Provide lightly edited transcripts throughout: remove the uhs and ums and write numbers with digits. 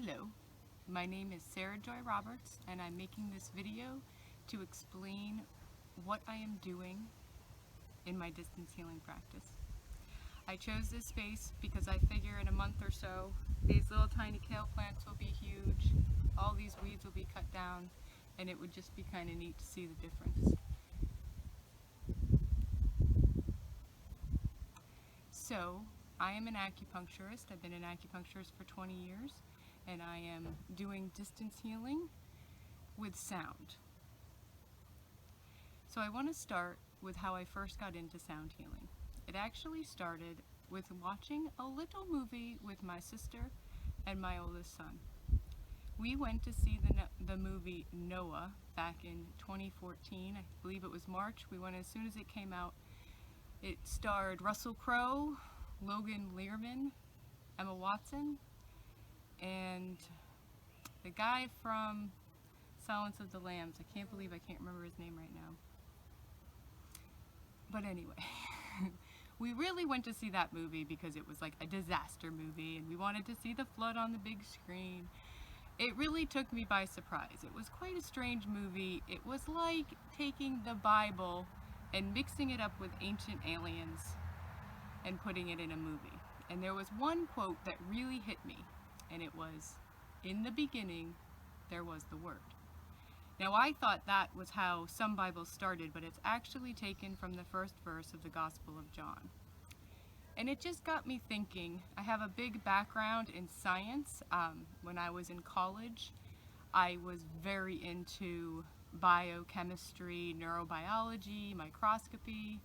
Hello, my name is Sarah Joy Roberts and I'm making this video to explain what I am doing in my distance healing practice. I chose this space because I figure in a month or so these little tiny kale plants will be huge, all these weeds will be cut down, and it would just be kind of neat to see the difference. So, I am an acupuncturist. I've been an acupuncturist for 20 years, and I am doing distance healing with sound. So I want to start with how I first got into sound healing. It actually started with watching a little movie with my sister and my oldest son. We went to see the movie Noah back in 2014. I believe it was March. We went as soon as it came out. It starred Russell Crowe, Logan Lerman, Emma Watson, and the guy from Silence of the Lambs. I can't believe I can't remember his name right now. But anyway, we really went to see that movie because it was like a disaster movie and we wanted to see the flood on the big screen. It really took me by surprise. It was quite a strange movie. It was like taking the Bible and mixing it up with ancient aliens and putting it in a movie. And there was one quote that really hit me, and it was, "In the beginning, there was the Word." Now I thought that was how some Bibles started, but it's actually taken from the first verse of the Gospel of John. And it just got me thinking. I have a big background in science. When I was in college, I was very into biochemistry, neurobiology, microscopy.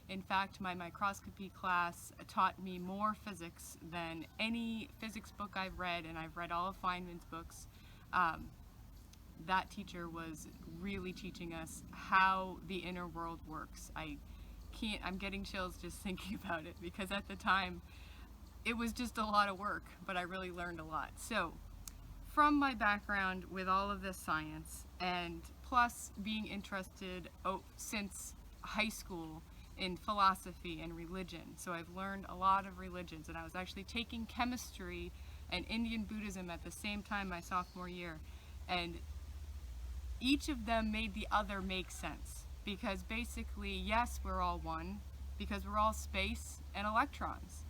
In fact, my microscopy class taught me more physics than any physics book I've read, and I've read all of Feynman's books. That teacher was really teaching us how the inner world works. I'm getting chills just thinking about it because at the time it was just a lot of work, but I really learned a lot. So, from my background with all of this science, and plus being interested since high school in philosophy and religion, so I've learned a lot of religions, and I was actually taking chemistry and Indian Buddhism at the same time my sophomore year, and each of them made the other make sense, because basically, yes, we're all one, because we're all space and electrons.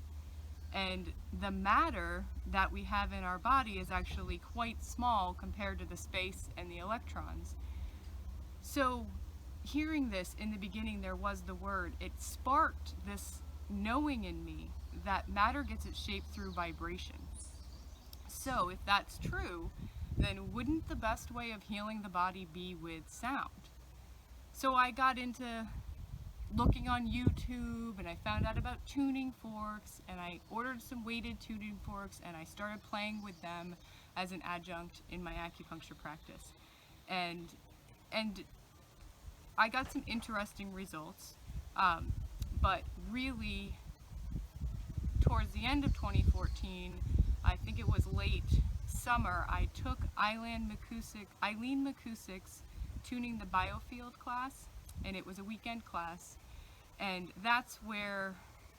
And the matter that we have in our body is actually quite small compared to the space and the electrons. So hearing this, in the beginning there was the Word, it sparked this knowing in me that matter gets its shape through vibration. So if that's true, then wouldn't the best way of healing the body be with sound? So I got into looking on YouTube, and I found out about tuning forks, and I ordered some weighted tuning forks, and I started playing with them as an adjunct in my acupuncture practice. And I got some interesting results, but really towards the end of 2014, I think it was late summer, I took Eileen McCusick's Tuning the Biofield class, and it was a weekend class. And that's where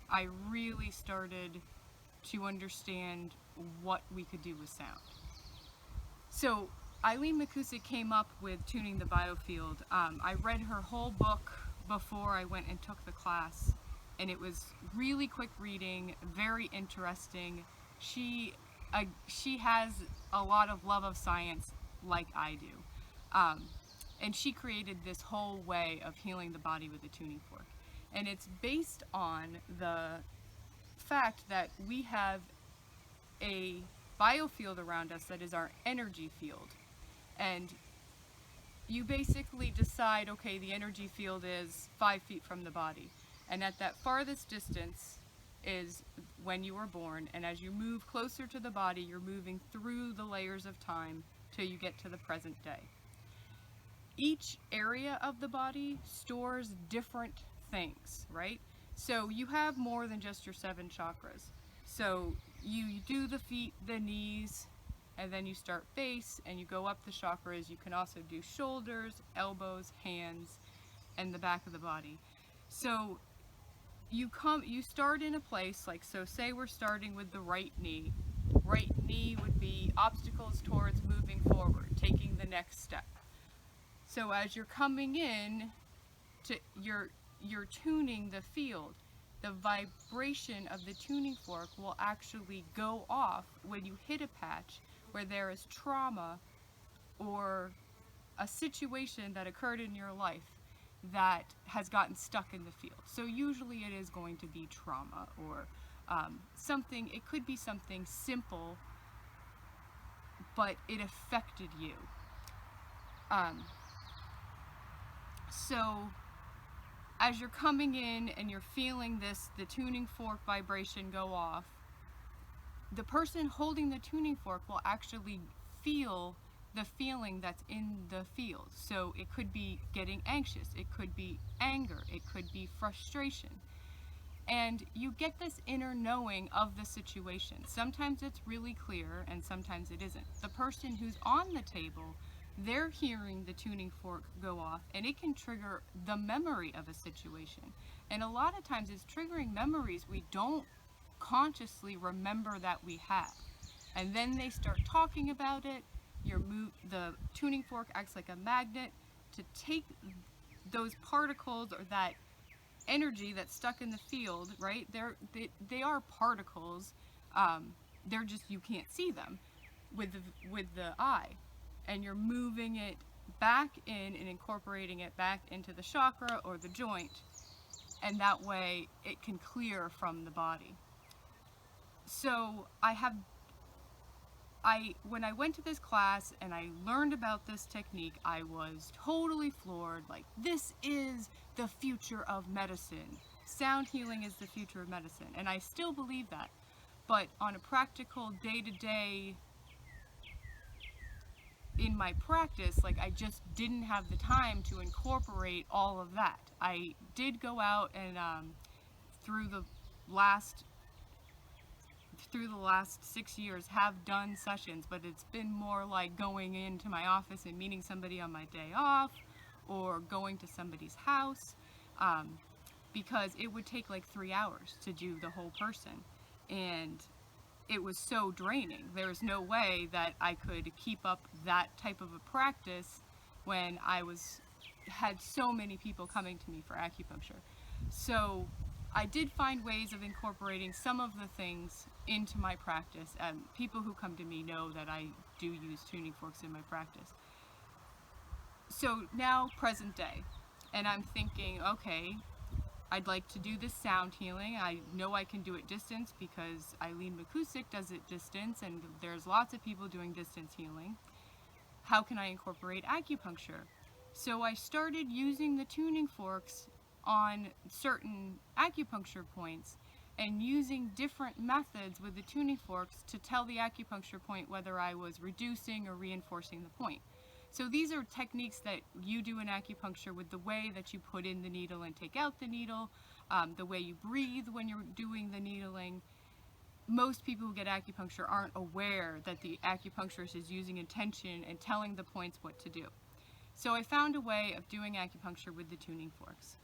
I really started to understand what we could do with sound. So Eileen McCusick came up with Tuning the Biofield. I read her whole book before I went and took the class, and it was really quick reading, very interesting. She has a lot of love of science like I do. And she created this whole way of healing the body with a tuning fork. And it's based on the fact that we have a biofield around us that is our energy field. And you basically decide, okay, the energy field is 5 feet from the body. And at that farthest distance is when you were born. And as you move closer to the body, you're moving through the layers of time till you get to the present day. Each area of the body stores different things, right? So you have more than just your 7 chakras. So you do the feet, the knees, and then you start face, and you go up the chakras. You can also do shoulders, elbows, hands, and the back of the body. So you start in a place like, so say we're starting with the right knee. Right knee would be obstacles towards moving forward, taking the next step. So as you're coming in, you're tuning the field. The vibration of the tuning fork will actually go off when you hit a patch where there is trauma or a situation that occurred in your life that has gotten stuck in the field. So usually it is going to be trauma or something. It could be something simple, but it affected you. So as you're coming in and you're feeling the tuning fork vibration go off, the person holding the tuning fork will actually feel the feeling that's in the field. So it could be getting anxious, it could be anger, it could be frustration. And you get this inner knowing of the situation. Sometimes it's really clear and sometimes it isn't. The person who's on the table, they're hearing the tuning fork go off, and it can trigger the memory of a situation. And a lot of times it's triggering memories we don't consciously remember that we have. And then they start talking about it. The tuning fork acts like a magnet to take those particles or that energy that's stuck in the field, right? They are particles. They're just, you can't see them with the eye. And you're moving it back in and incorporating it back into the chakra or the joint, and that way it can clear from the body. So when I went to this class and I learned about this technique, I was totally floored. Like, this is the future of medicine. Sound healing is the future of medicine, and I still believe that. But on a practical day-to-day in my practice, like, I just didn't have the time to incorporate all of that. I did go out and through the last 6 years have done sessions, but it's been more like going into my office and meeting somebody on my day off or going to somebody's house, because it would take like 3 hours to do the whole person, and it was so draining. There was no way that I could keep up that type of a practice when I had so many people coming to me for acupuncture. So I did find ways of incorporating some of the things into my practice, and people who come to me know that I do use tuning forks in my practice. So now, present day, and I'm thinking, okay, I'd like to do this sound healing. I know I can do it distance because Eileen McCusick does it distance, and there's lots of people doing distance healing. How can I incorporate acupuncture? So I started using the tuning forks on certain acupuncture points and using different methods with the tuning forks to tell the acupuncture point whether I was reducing or reinforcing the point. So these are techniques that you do in acupuncture with the way that you put in the needle and take out the needle, the way you breathe when you're doing the needling. Most people who get acupuncture aren't aware that the acupuncturist is using intention and telling the points what to do. So I found a way of doing acupuncture with the tuning forks.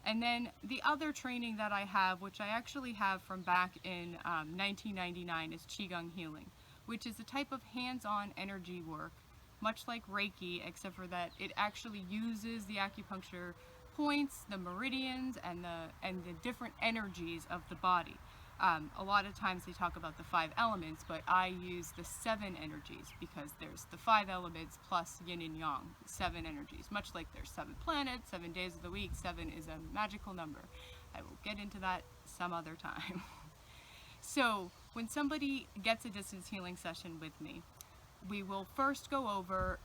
And then the other training that I have, which I actually have from back in 1999, is Qigong healing, which is a type of hands-on energy work, much like Reiki, except for that it actually uses the acupuncture points, the meridians, and the different energies of the body. A lot of times they talk about the 5 elements, but I use the 7 energies because there's the 5 elements plus yin and yang, 7 energies. Much like there's 7 planets, 7 days of the week, 7 is a magical number. I will get into that some other time. So when somebody gets a distance healing session with me, we will first go over,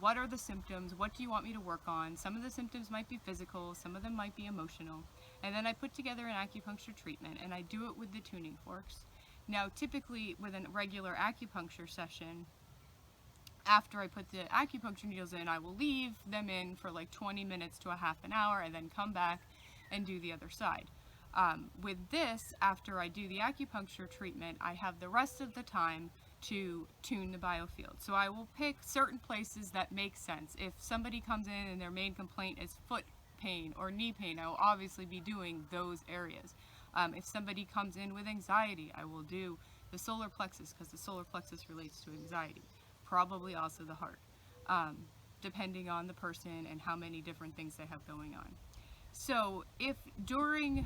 what are the symptoms, what do you want me to work on? Some of the symptoms might be physical, some of them might be emotional. And then I put together an acupuncture treatment, and I do it with the tuning forks. Now, typically with a regular acupuncture session, after I put the acupuncture needles in, I will leave them in for like 20 minutes to a half an hour and then come back and do the other side. With this, after I do the acupuncture treatment, I have the rest of the time to tune the biofield. So I will pick certain places that make sense. If somebody comes in and their main complaint is foot pain or knee pain, I will obviously be doing those areas. If somebody comes in with anxiety, I will do the solar plexus, because the solar plexus relates to anxiety, probably also the heart, depending on the person and how many different things they have going on. So if during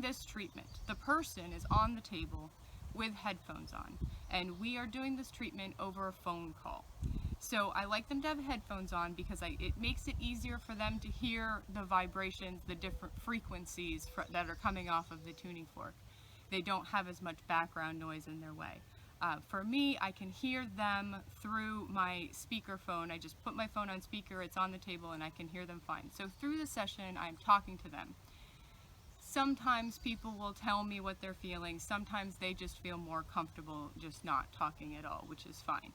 this treatment, the person is on the table with headphones on, and we are doing this treatment over a phone call. So I like them to have headphones on because it makes it easier for them to hear the vibrations, the different frequencies that are coming off of the tuning fork. They don't have as much background noise in their way. For me, I can hear them through my speakerphone. I just put my phone on speaker, it's on the table, and I can hear them fine. So through the session, I'm talking to them. Sometimes people will tell me what they're feeling. Sometimes they just feel more comfortable just not talking at all, which is fine.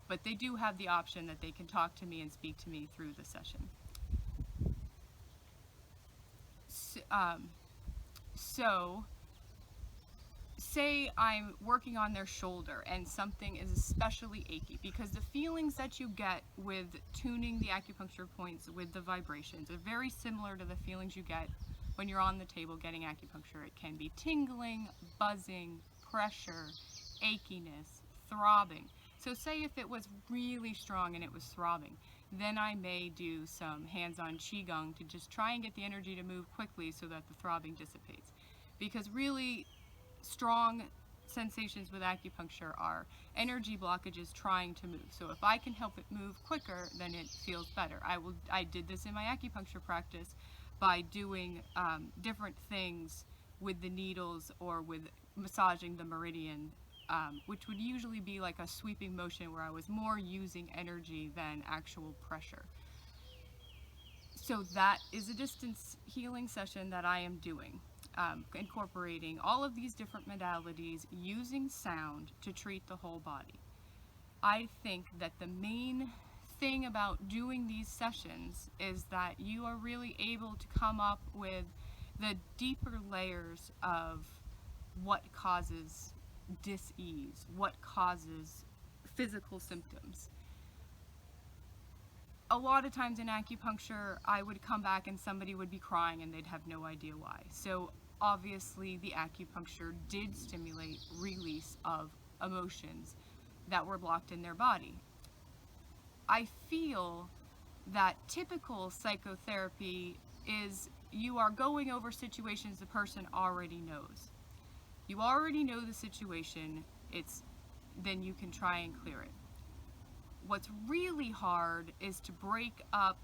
But they do have the option that they can talk to me and speak to me through the session. So say I'm working on their shoulder and something is especially achy, because the feelings that you get with tuning the acupuncture points with the vibrations are very similar to the feelings you get when you're on the table getting acupuncture. It can be tingling, buzzing, pressure, achiness, throbbing. So say if it was really strong and it was throbbing, then I may do some hands-on qigong to just try and get the energy to move quickly so that the throbbing dissipates. Because really strong sensations with acupuncture are energy blockages trying to move. So if I can help it move quicker, then it feels better. I did this in my acupuncture practice by doing different things with the needles or with massaging the meridian, which would usually be like a sweeping motion where I was more using energy than actual pressure. So that is a distance healing session that I am doing, incorporating all of these different modalities using sound to treat the whole body. I think that the main thing about doing these sessions is that you are really able to come up with the deeper layers of what causes dis-ease, what causes physical symptoms. A lot of times in acupuncture, I would come back and somebody would be crying and they'd have no idea why. So obviously the acupuncture did stimulate release of emotions that were blocked in their body. I feel that typical psychotherapy is you are going over situations the person already knows. You already know the situation, then you can try and clear it. What's really hard is to break up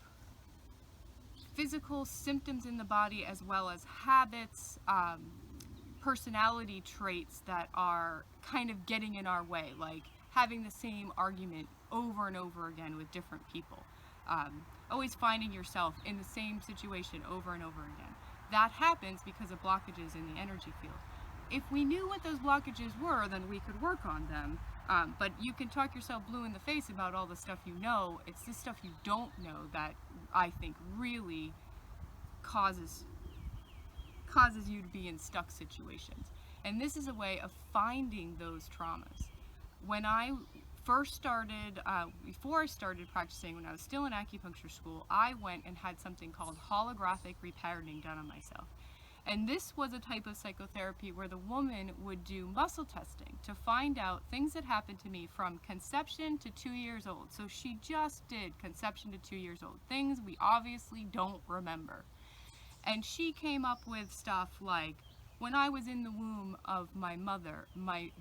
physical symptoms in the body as well as habits, personality traits that are kind of getting in our way, like having the same argument over and over again with different people. Always finding yourself in the same situation over and over again. That happens because of blockages in the energy field. If we knew what those blockages were, then we could work on them. But you can talk yourself blue in the face about all the stuff you know. It's the stuff you don't know that I think really causes you to be in stuck situations. And this is a way of finding those traumas. When I first started, before I started practicing, when I was still in acupuncture school, I went and had something called holographic repatterning done on myself. And this was a type of psychotherapy where the woman would do muscle testing to find out things that happened to me from conception to 2 years old. So she just did conception to 2 years old, things we obviously don't remember. And she came up with stuff like, when I was in the womb of my mother,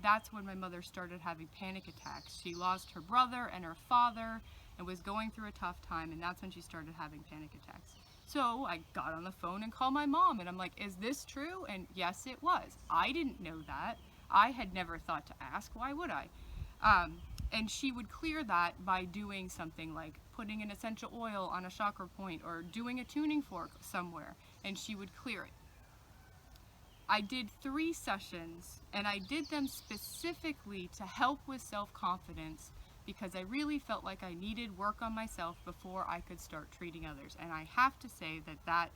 that's when my mother started having panic attacks. She lost her brother and her father and was going through a tough time, and that's when she started having panic attacks. So I got on the phone and called my mom, and I'm like, is this true? And yes, it was. I didn't know that. I had never thought to ask. Why would I? And she would clear that by doing something like putting an essential oil on a chakra point or doing a tuning fork somewhere, and she would clear it. I did 3 sessions, and I did them specifically to help with self-confidence because I really felt like I needed work on myself before I could start treating others. And I have to say that that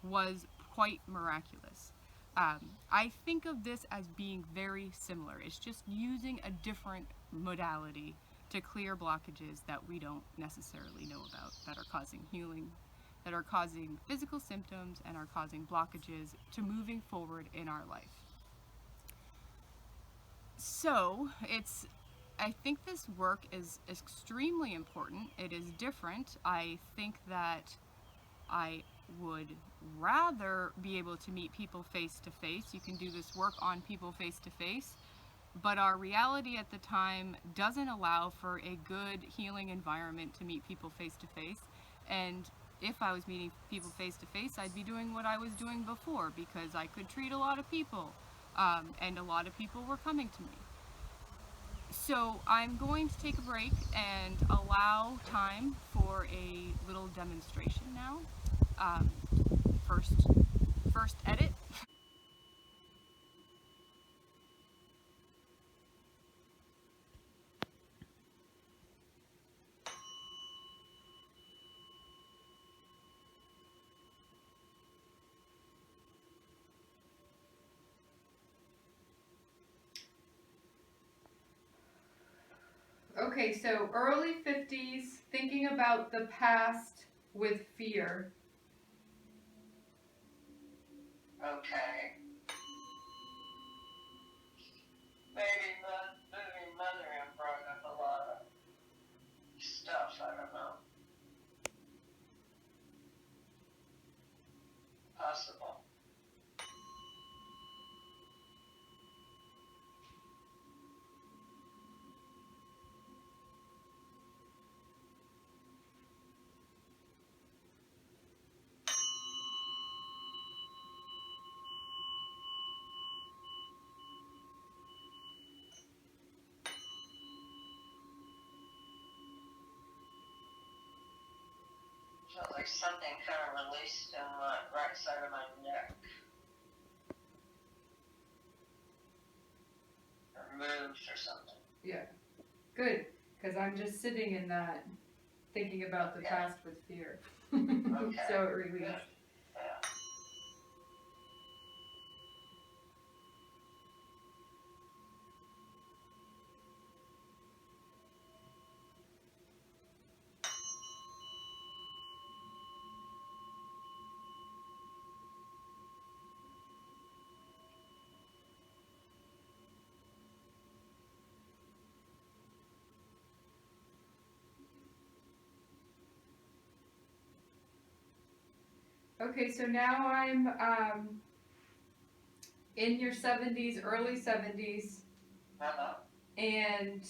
was quite miraculous. I think of this as being very similar. It's just using a different modality to clear blockages that we don't necessarily know about, that are causing healing, that are causing physical symptoms and are causing blockages to moving forward in our life. So I think this work is extremely important. It is different. I think that I would rather be able to meet people face to face. You can do this work on people face to face, but our reality at the time doesn't allow for a good healing environment to meet people face to face. And if I was meeting people face to face, I'd be doing what I was doing before because I could treat a lot of people, and a lot of people were coming to me. So I'm going to take a break and allow time for a little demonstration now. Um, first, first edit. Okay, so early 50s, thinking about the past with fear. Okay. Maybe mothering brought up a lot of stuff, I don't know. Possible. Felt like something kind of released in my right side of my neck. Or moved or something. Yeah, good, because I'm just sitting in that, thinking about the past with fear. Okay. So it released. Good. Yeah. Okay, so now I'm in your 70s, early 70s, and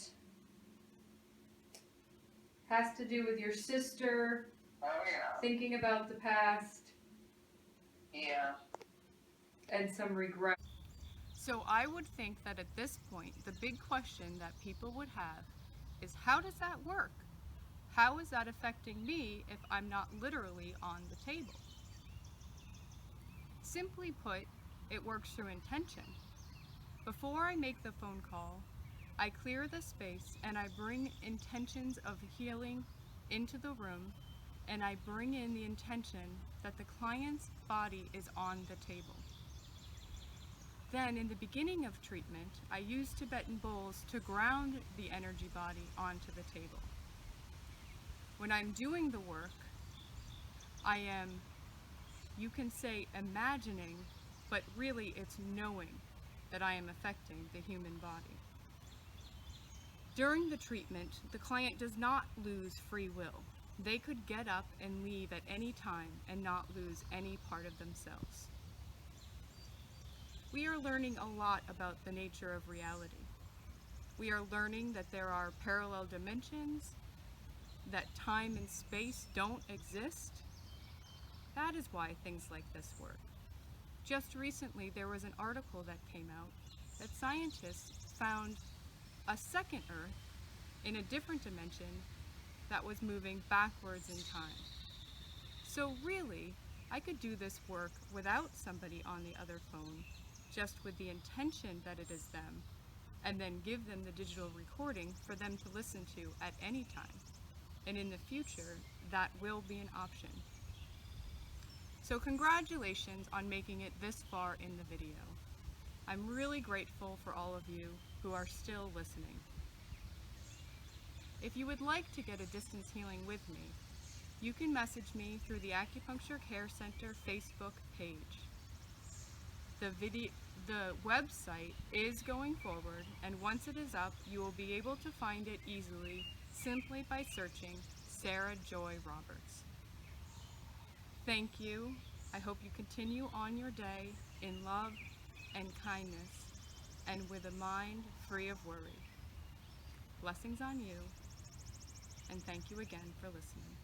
has to do with your sister, Oh, yeah. thinking about the past, Yeah. and some regret. So I would think that at this point, the big question that people would have is how does that work? How is that affecting me if I'm not literally on the table? Simply put, it works through intention. Before I make the phone call, I clear the space and I bring intentions of healing into the room, and I bring in the intention that the client's body is on the table. Then, in the beginning of treatment, I use Tibetan bowls to ground the energy body onto the table. When I'm doing the work, I am, you can say, imagining, but really it's knowing that I am affecting the human body. During the treatment, the client does not lose free will. They could get up and leave at any time and not lose any part of themselves. We are learning a lot about the nature of reality. We are learning that there are parallel dimensions, that time and space don't exist. That is why things like this work. Just recently, there was an article that came out that scientists found a second Earth in a different dimension that was moving backwards in time. So really, I could do this work without somebody on the other phone, just with the intention that it is them, and then give them the digital recording for them to listen to at any time. And in the future, that will be an option. So congratulations on making it this far in the video. I'm really grateful for all of you who are still listening. If you would like to get a distance healing with me, you can message me through the Acupuncture Care Center Facebook page. The website is going forward, and once it is up, you will be able to find it easily simply by searching Sarah Joy Roberts. Thank you. I hope you continue on your day in love and kindness and with a mind free of worry. Blessings on you, and thank you again for listening.